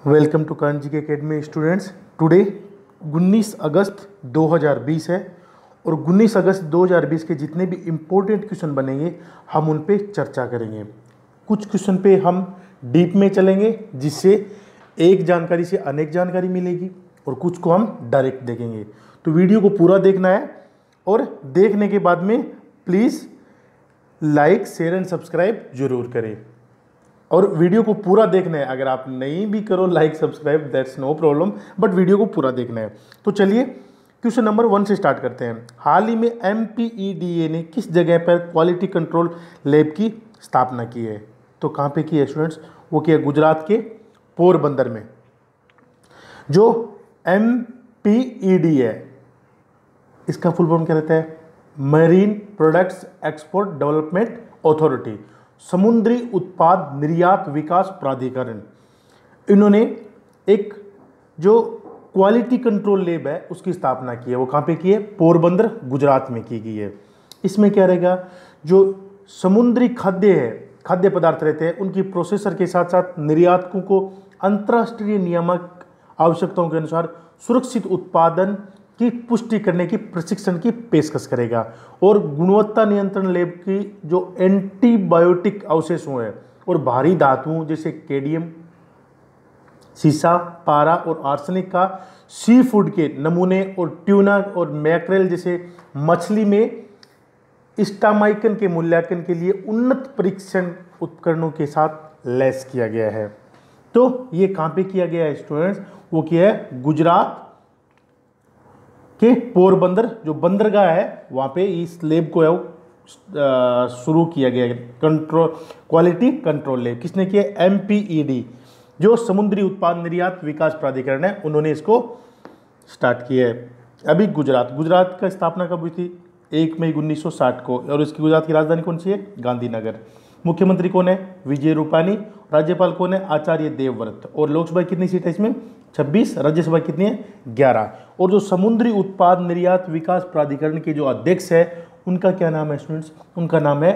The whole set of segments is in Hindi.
वेलकम टू कांजी के अकेडमी स्टूडेंट्स। टुडे 19 अगस्त 2020 है और 19 अगस्त 2020 के जितने भी इम्पोर्टेंट क्वेश्चन बनेंगे हम उन पे चर्चा करेंगे। कुछ क्वेश्चन पे हम डीप में चलेंगे जिससे एक जानकारी से अनेक जानकारी मिलेगी और कुछ को हम डायरेक्ट देखेंगे। तो वीडियो को पूरा देखना है और देखने के बाद में please like share and subscribe जरूर करें और वीडियो को पूरा देखना है। अगर आप नहीं भी करो like subscribe that's no problem, but video को पूरा देखना है। तो चलिए क्वेश्चन नंबर 1 से स्टार्ट करते हैं। हाल ही में MPEDA ने किस जगह पर क्वालिटी कंट्रोल लैब की स्थापना की है? तो कहाँ पे की है स्टूडेंट्स? वो किया गुजरात के पोरबंदर में। जो MPED है इसका फुल फॉर्म क्या रहता है? Marine products export development authority, समुद्री उत्पाद निर्यात विकास प्राधिकरण। इन्होंने एक जो क्वालिटी कंट्रोल लैब है उसकी स्थापना की है। वो कहाँ पे की है? पोरबंदर गुजरात में की गई है। इसमें क्या रहेगा? जो समुद्री खाद्य पदार्थ रहते हैं उनकी प्रोसेसर के साथ साथ निर्यातकों को अंतर्राष्ट्रीय नियामक आवश्यकताओं के अनुसार सुरक्षित उत्पादन की पुष्टि करने की प्रशिक्षण की पेशकश करेगा। और गुणवत्ता नियंत्रण लैब की जो एंटीबायोटिक अवशेषों है और भारी धातुओं जैसे कैडमियम, सीसा, पारा और आर्सेनिक का सी फूड के नमूने और ट्यूना और मैक्रेल जैसे मछली में स्टामाइकन के मूल्यांकन के लिए उन्नत परीक्षण उपकरणों के साथ लैस किया गया है। तो ये कहाँ पे किया गया है स्टूडेंट्स? वो किया है गुजरात के पोरबंदर जो बंदरगाह है वहाँ पे इस लैब को शुरू किया गया है। क्वालिटी कंट्रोल लैब किसने किया? MPED जो समुद्री उत्पाद निर्यात विकास प्राधिकरण है उन्होंने इसको स्टार्ट किया है। अभी गुजरात का स्थापना कब हुई थी? 1 मई 1960 को। और इसकी गुजरात की राजधानी कौन सी है? गांधीनगर। मुख्यमंत्री कौन है? विजय रूपानी। राज्यपाल कौन है? आचार्य देवव्रत। और लोकसभा कितनी सीट है इसमें? 26। राज्यसभा कितनी है? 11। और जो समुद्री उत्पाद निर्यात विकास प्राधिकरण के जो अध्यक्ष है उनका क्या नाम है स्टूडेंट्स? उनका नाम है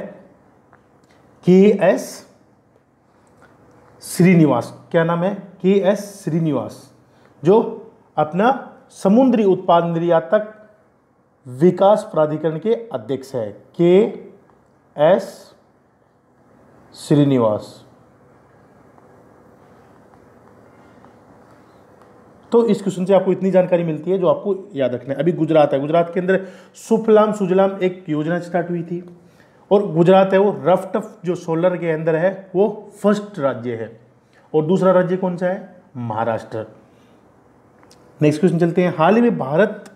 KS श्रीनिवास। क्या नाम है? KS श्रीनिवास जो अपना समुद्री उत्पाद निर्यातक विकास प्राधिकरण के अध्यक्ष है। KS श्रीनिवास। तो इस क्वेश्चन से आपको इतनी जानकारी मिलती है जो आपको याद रखना है। अभी गुजरात है, गुजरात के अंदर सुफलाम सुजलाम एक योजना स्टार्ट हुई थी और गुजरात है वो रफ टफ जो सोलर के अंदर है वो फर्स्ट राज्य है। और दूसरा राज्य कौन सा है? महाराष्ट्र। नेक्स्ट क्वेश्चन चलते हैं। हाल ही में भारत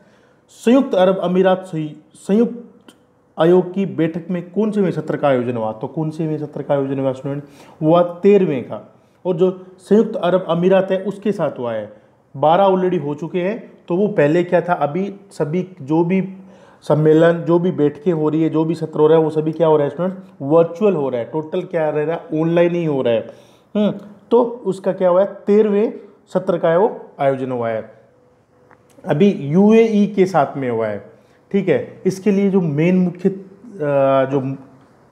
संयुक्त अरब अमीरात संयुक्त आयोग की बैठक में कौन से सत्र का आयोजन हुआ? तो कौन से सत्र का आयोजन हुआ स्टूडेंट? हुआ 13वें का। और जो संयुक्त अरब अमीरात है उसके साथ हुआ है। 12 ऑलरेडी हो चुके हैं। तो वो पहले क्या था? अभी सभी जो भी सम्मेलन जो भी बैठकें हो रही है जो भी सत्र हो रहा है वो सभी क्या हो रहा है स्टूडेंट? वर्चुअल हो रहा है। टोटल क्या रह रहा है? ऑनलाइन ही हो रहा है। तो उसका क्या हुआ है? 13वें सत्र का है वो आयोजन हुआ है। अभी UAE के साथ में हुआ है। ठीक है। इसके लिए जो मेन मुख्य जो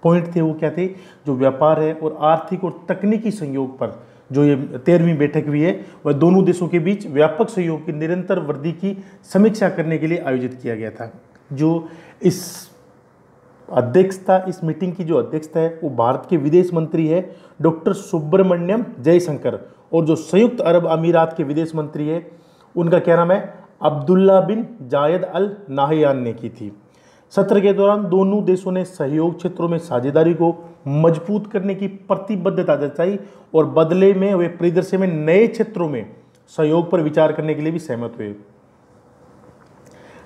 पॉइंट थे वो क्या थे? जो व्यापार है और आर्थिक और तकनीकी सहयोग पर जो ये 13वीं बैठक हुई है वह दोनों देशों के बीच व्यापक सहयोग की निरंतर वृद्धि की समीक्षा करने के लिए आयोजित किया गया था। जो इस अध्यक्षता इस मीटिंग की जो अध्यक्षता है वो भारत के विदेश मंत्री है डॉक्टर सुब्रमण्यम जयशंकर। और जो संयुक्त अरब अमीरात के विदेश मंत्री है उनका क्या नाम है? अब्दुल्ला बिन जायद अल नाहयान ने की थी। सत्र के दौरान दोनों देशों ने सहयोग क्षेत्रों में साझेदारी को मजबूत करने की प्रतिबद्धता जताई और बदले में वे परिदृश्य में नए क्षेत्रों में सहयोग पर विचार करने के लिए भी सहमत हुए।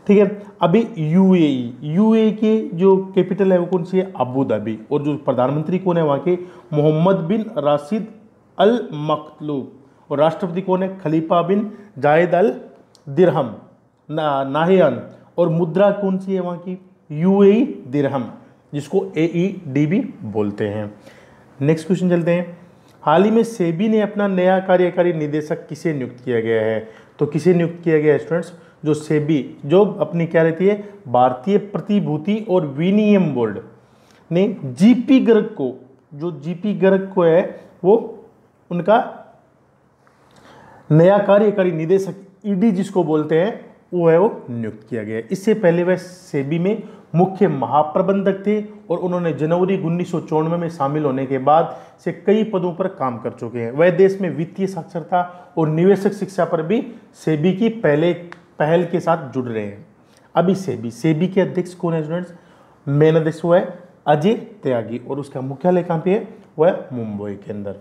ठीक है। अभी UAE के जो कैपिटल है वो कौन सी है? Abu Dhabi. और जो प्रधानमंत्री कौन है वहाँ के? मोहम्मद बिन राशिद अल मखलूब। और राष्ट्रपति कौन है? खलीफा बिन जायद अल दिरहम नाहयान। और मुद्रा कौन सी है वहाँ की? UAE दिरहम जिसको AED भी बोलते हैं। नेक्स्ट क्वेश्चन चलते हैं। हाल ही में सेबी ने अपना नया कार्यकारी निदेशक किसे नियुक्त किया गया है? तो किसे नियुक्त किया गया है स्टूडेंट्स? जो सेबी जो अपनी क्या रहती है भारतीय प्रतिभूति और विनिमय बोर्ड ने जीपी गर्ग को, जो जीपी गर्ग को है वो उनका नया कार्यकारी निदेशक ईडी जिसको बोलते हैं वो नियुक्त किया गया। इससे पहले वह सेबी में मुख्य महाप्रबंधक थे और उन्होंने जनवरी 1994 में शामिल होने के बाद से कई पदों पर काम कर चुके हैं। वह देश में वित्तीय साक्षरता और निवेशक शिक्षा पर भी सेबी की पहल के साथ जुड़ रहे हैं। अभी सेबी के अध्यक्ष कौन है स्टूडेंट्स? मेन अध्यक्ष वो है अजय त्यागी और उसका मुख्यालय कहाँ पे है? वह है मुंबई के अंदर।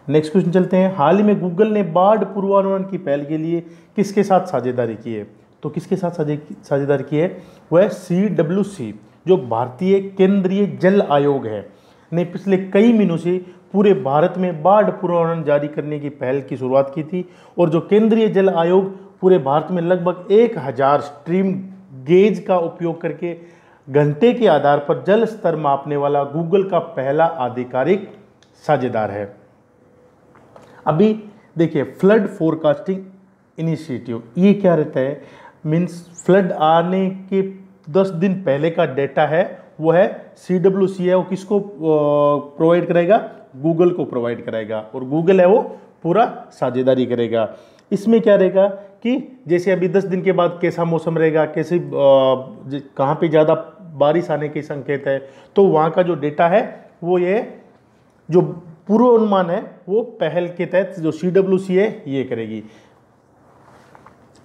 नेक्स्ट क्वेश्चन चलते हैं। हाल ही में गूगल ने बाढ़ पूर्वानुमान की पहल के लिए किसके साथ साझेदारी की है? तो किसके साथ साझेदारी की है? वह CWC जो भारतीय केंद्रीय जल आयोग है ने पिछले कई महीनों से पूरे भारत में बाढ़ पूर्वानुमान जारी करने की पहल की शुरुआत की थी। और जो केंद्रीय जल आयोग पूरे भारत में लगभग 1000 स्ट्रीम गेज का उपयोग करके घंटे के आधार पर जल स्तर मापने वाला गूगल का पहला आधिकारिक साझेदार है। अभी देखिए फ्लड फोरकास्टिंग इनिशिएटिव ये क्या रहता है? मीन्स फ्लड आने के 10 दिन पहले का डेटा है वो है CWC है, वो किसको प्रोवाइड कराएगा? गूगल को प्रोवाइड कराएगा और गूगल है वो पूरा साझेदारी करेगा। इसमें क्या रहेगा कि जैसे अभी 10 दिन के बाद कैसा मौसम रहेगा, कैसे कहाँ पे ज़्यादा बारिश आने के संकेत है, तो वहाँ का जो डेटा है वो ये जो पूर्वानुमान है वो पहल के तहत जो CWC है ये करेगी।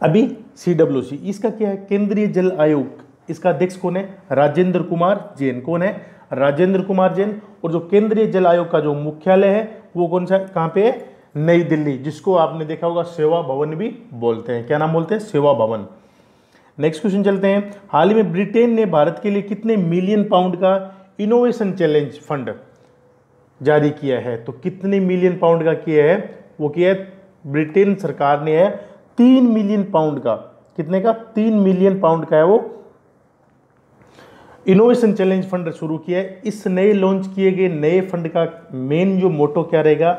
अभी CWC इसका क्या है? केंद्रीय जल आयोग, इसका अध्यक्ष कौन है? राजेंद्र कुमार जैन। कौन है? राजेंद्र कुमार जैन। और जो केंद्रीय जल आयोग का जो मुख्यालय है वो कौन सा कहाँ पे है? नई दिल्ली, जिसको आपने देखा होगा सेवा भवन भी बोलते हैं। क्या नाम बोलते हैं? सेवा भवन। नेक्स्ट क्वेश्चन चलते हैं। हाल ही में ब्रिटेन ने भारत के लिए कितने मिलियन पाउंड का इनोवेशन चैलेंज फंड जारी किया है? तो कितने मिलियन पाउंड का किया है? वो किया है ब्रिटेन सरकार ने है 3 मिलियन पाउंड का। कितने का? 3 मिलियन पाउंड का है वो इनोवेशन चैलेंज फंड शुरू किया है। इस नए लॉन्च किए गए नए फंड का मेन जो मोटो क्या रहेगा?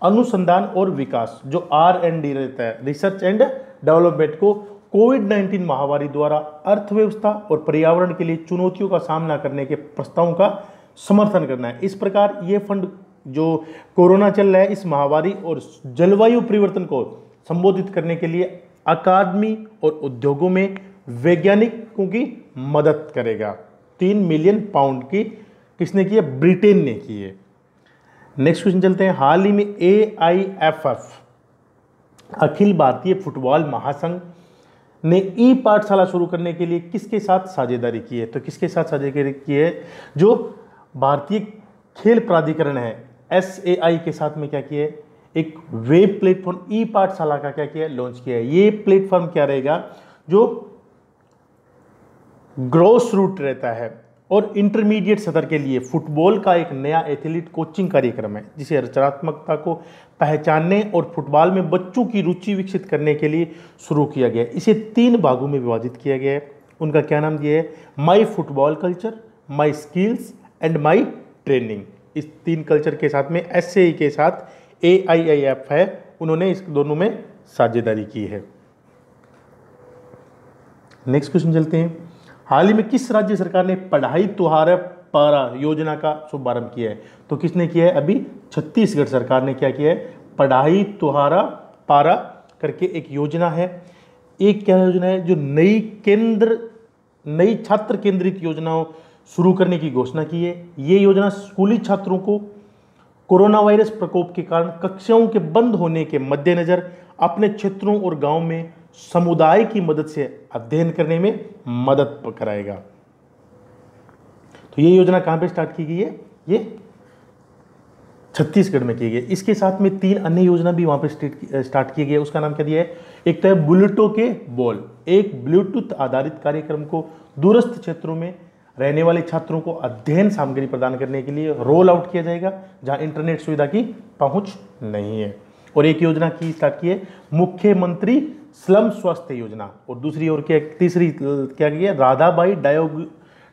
अनुसंधान और विकास, जो R&D रहता है, रिसर्च एंड डेवलपमेंट को कोविड-19 महामारी द्वारा अर्थव्यवस्था और पर्यावरण के लिए चुनौतियों का सामना करने के प्रस्तावों का समर्थन करना है। इस प्रकार ये फंड जो कोरोना चल रहा है, इस महामारी और जलवायु परिवर्तन को संबोधित करने के लिए अकादमी और उद्योगों में वैज्ञानिकों की मदद करेगा। 3 मिलियन पाउंड की किसने की है? ब्रिटेन ने की है। नेक्स्ट क्वेश्चन चलते हैं। हाल ही में AIFF अखिल भारतीय फुटबॉल महासंघ ने पाठशाला शुरू करने के लिए किसके साथ साझेदारी की है? तो किसके साथ साझेदारी की है? जो भारतीय खेल प्राधिकरण है SAI के साथ में क्या किया है? एक वेब प्लेटफॉर्म पाठशाला का क्या किया है? लॉन्च किया है। ये प्लेटफॉर्म क्या रहेगा? जो ग्रॉस रूट रहता है और इंटरमीडिएट स्तर के लिए फुटबॉल का एक नया एथलीट कोचिंग कार्यक्रम है, जिसे रचनात्मकता को पहचानने और फुटबॉल में बच्चों की रुचि विकसित करने के लिए शुरू किया गया है। इसे 3 भागों में विभाजित किया गया है। उनका क्या नाम दिया है? My football culture, my skills and my training. इस 3 कल्चर के साथ में SAI के साथ AIIF है, उन्होंने इस दोनों में साझेदारी की है। नेक्स्ट क्वेश्चन चलते हैं। हाल ही में किस राज्य सरकार ने पढ़ाई तुहारा पारा योजना का शुभारंभ किया है? तो किसने किया है? अभी छत्तीसगढ़ सरकार ने क्या किया है? पढ़ाई तुहारा पारा करके एक योजना है। एक क्या योजना है? जो नई छात्र केंद्रित योजनाओं शुरू करने की घोषणा की है। ये योजना स्कूली छात्रों को कोरोना वायरस प्रकोप के कारण कक्षाओं के बंद होने के मद्देनजर अपने क्षेत्रों और गांव में समुदाय की मदद से अध्ययन करने में मदद कराएगा। तो ये योजना कहां पे स्टार्ट की गई है? ये छत्तीसगढ़ में की गई। इसके साथ में 3 अन्य योजना भी वहां पे स्टार्ट की गई है। उसका नाम क्या दिया है? एक तो है बुलेटो के बॉल, एक ब्लूटूथ आधारित कार्यक्रम को दूरस्थ क्षेत्रों में रहने वाले छात्रों को अध्ययन सामग्री प्रदान करने के लिए रोल आउट किया जाएगा, जहां इंटरनेट सुविधा की पहुंच नहीं है। और एक योजना की स्टार्ट की है मुख्यमंत्री स्लम स्वास्थ्य योजना, और दूसरी और क्या तीसरी क्या की है? राधाबाई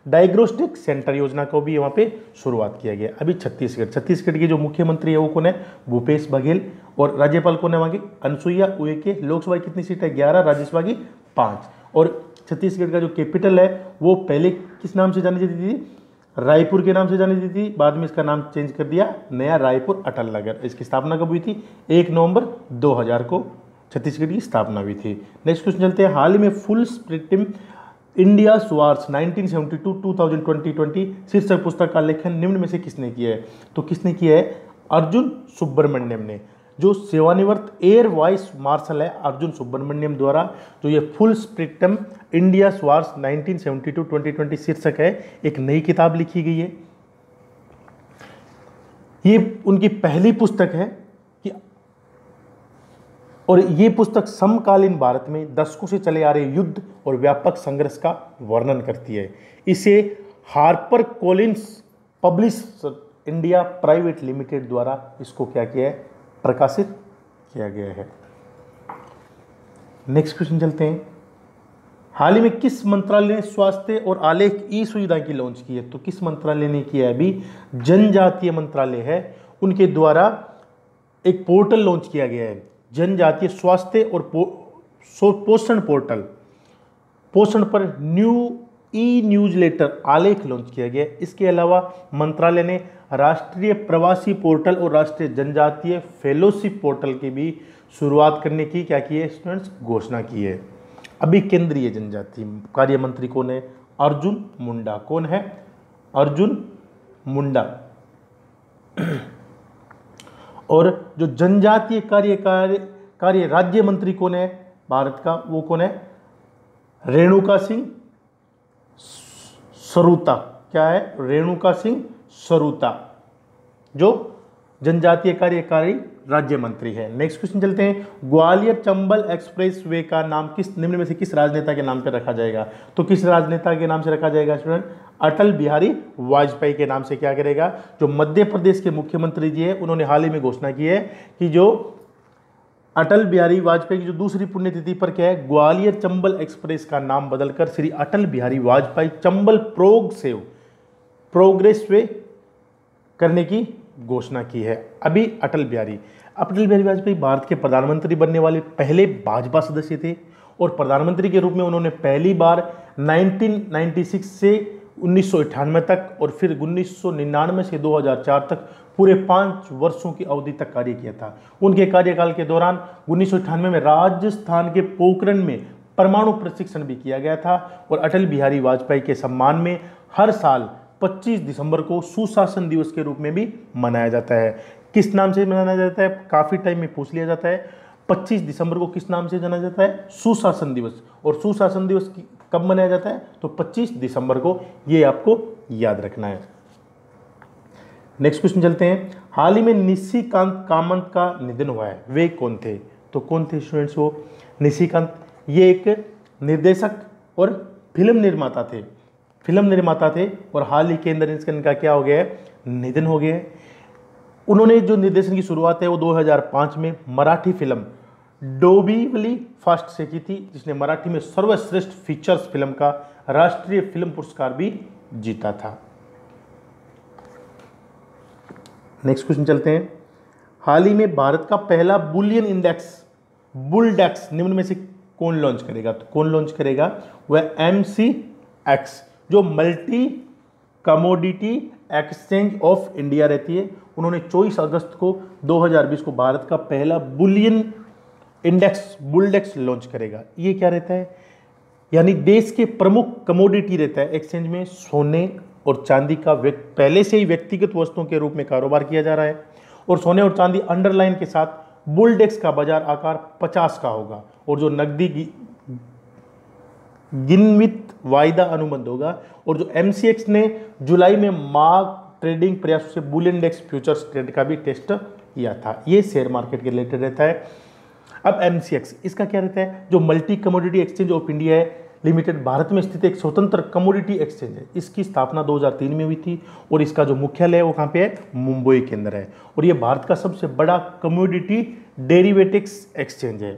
डायग्नोस्टिक सेंटर योजना को भी वहाँ पे शुरुआत किया गया। अभी छत्तीसगढ़ के जो मुख्यमंत्री है वो कौन है? भूपेश बघेल। और राज्यपाल कौन है वहाँ की? अनुसुईया उइके। लोकसभा की कितनी सीट है? 11, राज्यसभा की 5। और छत्तीसगढ़ का जो कैपिटल है वो पहले किस नाम से जानी जाती थी? रायपुर के नाम से जानी जाती थी। बाद में इसका नाम चेंज कर दिया, नया रायपुर अटल नगर। इसकी स्थापना कब हुई थी? 1 नवंबर 2000 को छत्तीसगढ़ की स्थापना हुई थी। नेक्स्ट क्वेश्चन चलते हैं, हाल ही में फुल स्प्रिटिम इंडिया वार्स 1972-2020 शीर्षक पुस्तक का लेखन निम्न में से किसने किया है? तो किसने किया है? अर्जुन सुब्रमण्यम ने। जो सेवानिवृत्त एयर वाइस मार्शल है अर्जुन सुब्रमण्यम द्वारा जो ये फुल स्प्रिटम इंडिया वार्स 1972-2020 शीर्षक है, एक नई किताब लिखी गई है। ये उनकी पहली पुस्तक है कि और ये पुस्तक समकालीन भारत में दशकों से चले आ रहे युद्ध और व्यापक संघर्ष का वर्णन करती है। इसे Harper Collins publish India private limited द्वारा इसको क्या किया है? प्रकाशित किया गया है। नेक्स्ट क्वेश्चन चलते हैं, हाल ही में किस मंत्रालय ने स्वास्थ्य और आलेख ई सुविधा की लॉन्च की है? तो किस मंत्रालय ने किया है? अभी जनजातीय मंत्रालय है, उनके द्वारा एक पोर्टल लॉन्च किया गया है, जनजातीय स्वास्थ्य और पोषण पोर्टल। पोषण पर न्यू ई न्यूज़लेटर आलेख लॉन्च किया गया। इसके अलावा मंत्रालय ने राष्ट्रीय प्रवासी पोर्टल और राष्ट्रीय जनजातीय फेलोशिप पोर्टल की भी शुरुआत करने की क्या की है स्टूडेंट्स? घोषणा की है। अभी केंद्रीय जनजातीय कार्य मंत्री कौन है? अर्जुन मुंडा। कौन है? अर्जुन मुंडा। और जो जनजातीय कार्य राज्य मंत्री कौन है भारत का? वो कौन है? रेणुका सिंह सरूता। क्या है? रेणुका सिंह सरूता, जो जनजातीय कार्यकारी राज्य मंत्री है। नेक्स्ट क्वेश्चन चलते हैं, ग्वालियर चंबल एक्सप्रेस वे का नाम किस निम्न में से किस राजनेता के नाम पर रखा जाएगा? तो किस राजनेता के नाम से रखा जाएगा स्टूडेंट? अटल बिहारी वाजपेयी के नाम से क्या करेगा? जो मध्य प्रदेश के मुख्यमंत्री जी है उन्होंने हाल ही में घोषणा की है कि जो अटल बिहारी वाजपेयी की जो दूसरी पुण्यतिथि पर क्या है? ग्वालियर चंबल एक्सप्रेस का नाम बदलकर श्री अटल बिहारी वाजपेयी चंबल प्रोग्रेस वे करने की घोषणा की है। अभी अटल बिहारी वाजपेयी भारत के प्रधानमंत्री बनने वाले पहले भाजपा सदस्य थे और प्रधानमंत्री के रूप में उन्होंने पहली बार 1996 से 1998 तक और फिर 1999 से 2004 तक पूरे 5 वर्षों की अवधि तक कार्य किया था। उनके कार्यकाल के दौरान 1998 में राजस्थान के पोखरण में परमाणु प्रशिक्षण भी किया गया था और अटल बिहारी वाजपेयी के सम्मान में हर साल 25 दिसंबर को सुशासन दिवस के रूप में भी मनाया जाता है। किस नाम से मनाया जाता है? काफ़ी टाइम में पूछ लिया जाता है। 25 दिसंबर को किस नाम से जाना जाता है? सुशासन दिवस। और सुशासन दिवस कब मनाया जाता है? तो 25 दिसंबर को। ये आपको याद रखना है। नेक्स्ट क्वेश्चन चलते हैं, हाल ही में निशिकांत कामत का निधन हुआ है, वे कौन थे? तो कौन थे स्टूडेंट्स वो? निशिकांत ये एक निर्देशक और फिल्म निर्माता थे और हाल ही के अंदर इनका क्या हो गया है? निधन हो गया है। उन्होंने जो निर्देशन की शुरुआत है वो 2005 में मराठी फिल्म डोंबिवली फास्ट से की थी, जिसने मराठी में सर्वश्रेष्ठ फीचर्स फिल्म का राष्ट्रीय फिल्म पुरस्कार भी जीता था। नेक्स्ट क्वेश्चन चलते हैं, हाल ही में भारत का पहला बुलियन इंडेक्स बुलडेक्स निम्न में से कौन लॉन्च करेगा? तो कौन लॉन्च करेगा? वह MCX जो multi commodity exchange of India रहती है। उन्होंने 24 अगस्त को 2020 को भारत का पहला बुलियन इंडेक्स बुलडेक्स लॉन्च करेगा। ये क्या रहता है? यानी देश के प्रमुख कमोडिटी रहता है एक्सचेंज में सोने और चांदी का पहले से ही व्यक्तिगत वस्तुओं के रूप में कारोबार किया जा रहा है और सोने और चांदी अंडरलाइन के साथ बुलडेक्स का बाजार आकार 50 का होगा और जो नकदी गिनवित वायदा अनुबंध होगा। और जो MCX ने जुलाई में मार्क ट्रेडिंग प्रयासों से बुलियन इंडेक्स फ्यूचर्स ट्रेड का भी टेस्ट किया था। ये शेयर मार्केट के रिलेटेड रहता है। अब MCX इसका क्या रहता है? जो multi commodity exchange of India है लिमिटेड भारत में स्थित एक स्वतंत्र कमोडिटी एक्सचेंज है। इसकी स्थापना 2003 में हुई थी और इसका जो मुख्यालय है वो कहाँ पे है? मुंबई के अंदर है और ये भारत का सबसे बड़ा कमोडिटी डेरिवेटिव्स एक्सचेंज है।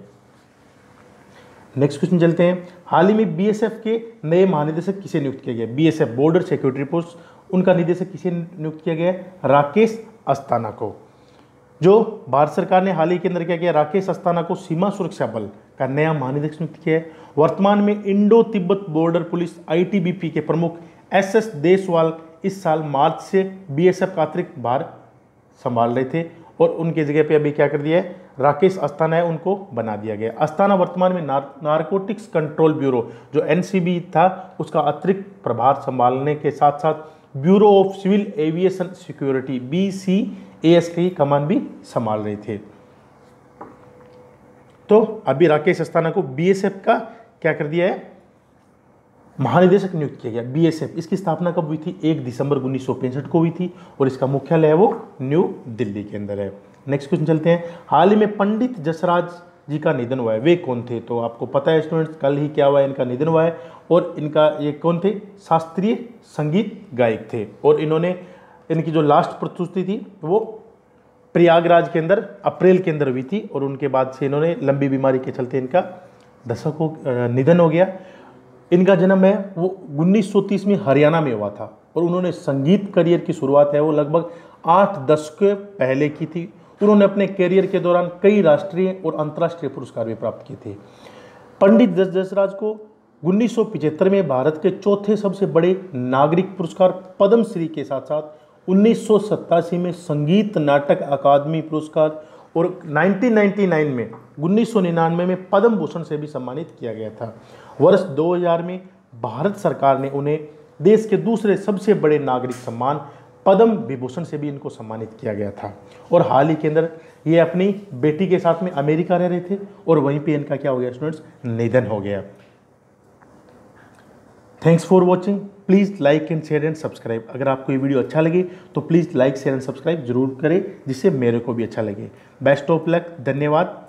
नेक्स्ट क्वेश्चन चलते हैं, हाल ही में BSF के नए महानिदेशक किसे नियुक्त किया गया? BSF बॉर्डर सिक्योरिटी फोर्स, उनका निदेशक किसे नियुक्त किया गया? राकेश अस्थाना को। जो भारत सरकार ने हाल ही के अंदर क्या किया? राकेश अस्थाना को सीमा सुरक्षा बल का नया महानिदेशक नियुक्त किया है। वर्तमान में Indo Tibet border police ITBP के प्रमुख SS देशवाल इस साल मार्च से BSF का अतिरिक्त भार संभाल रहे थे और उनकी जगह पे अभी क्या कर दिया है? राकेश अस्थाना है उनको बना दिया गया। अस्थाना वर्तमान में नारकोटिक्स कंट्रोल ब्यूरो जो एनसीबी था उसका अतिरिक्त प्रभार संभालने के साथ साथ bureau of civil aviation security BCAS की कमान भी संभाल रहे थे। तो अभी राकेश अस्थाना को BSF का क्या कर दिया है, महानिदेशक नियुक्त किया गया। BSF इसकी स्थापना कब हुई थी, 1 दिसंबर 1965 को हुई थी और इसका मुख्यालय है वो न्यू दिल्ली के अंदर है। नेक्स्ट क्वेश्चन चलते हैं। हाल ही में पंडित जसराज जी का निधन हुआ है, वे कौन थे? तो आपको पता है स्टूडेंट्स, कल ही क्या हुआ है, इनका निधन हुआ है। और इनका ये कौन थे, शास्त्रीय संगीत गायक थे। और इन्होंने इनकी जो लास्ट प्रस्तुति थी वो प्रयागराज के अंदर अप्रैल के अंदर हुई थी और उनके बाद से इन्होंने लंबी बीमारी के चलते इनका दशकों निधन हो गया। इनका जन्म है वो 1930 में हरियाणा में हुआ था और उन्होंने संगीत करियर की शुरुआत है वो लगभग 8 दशक पहले की थी। उन्होंने अपने करियर के दौरान कई राष्ट्रीय और अंतर्राष्ट्रीय पुरस्कार भी प्राप्त किए थे। पंडित जसराज को 1975 में भारत के चौथे सबसे बड़े नागरिक पुरस्कार पद्मश्री के साथ साथ 1987 में संगीत नाटक अकादमी पुरस्कार और 1999 में पद्म भूषण से भी सम्मानित किया गया था। वर्ष 2000 में भारत सरकार ने उन्हें देश के दूसरे सबसे बड़े नागरिक सम्मान पद्म विभूषण से भी इनको सम्मानित किया गया था। और हाल ही के अंदर ये अपनी बेटी के साथ में अमेरिका रह रहे थे और वहीं पे इनका क्या हो गया स्टूडेंट्स, निधन हो गया। Thanks for watching. Please like and share and subscribe. अगर आपको ये वीडियो अच्छा लगे तो please like share and subscribe जरूर करें जिससे मेरे को भी अच्छा लगे। बेस्ट ऑफ लक, धन्यवाद।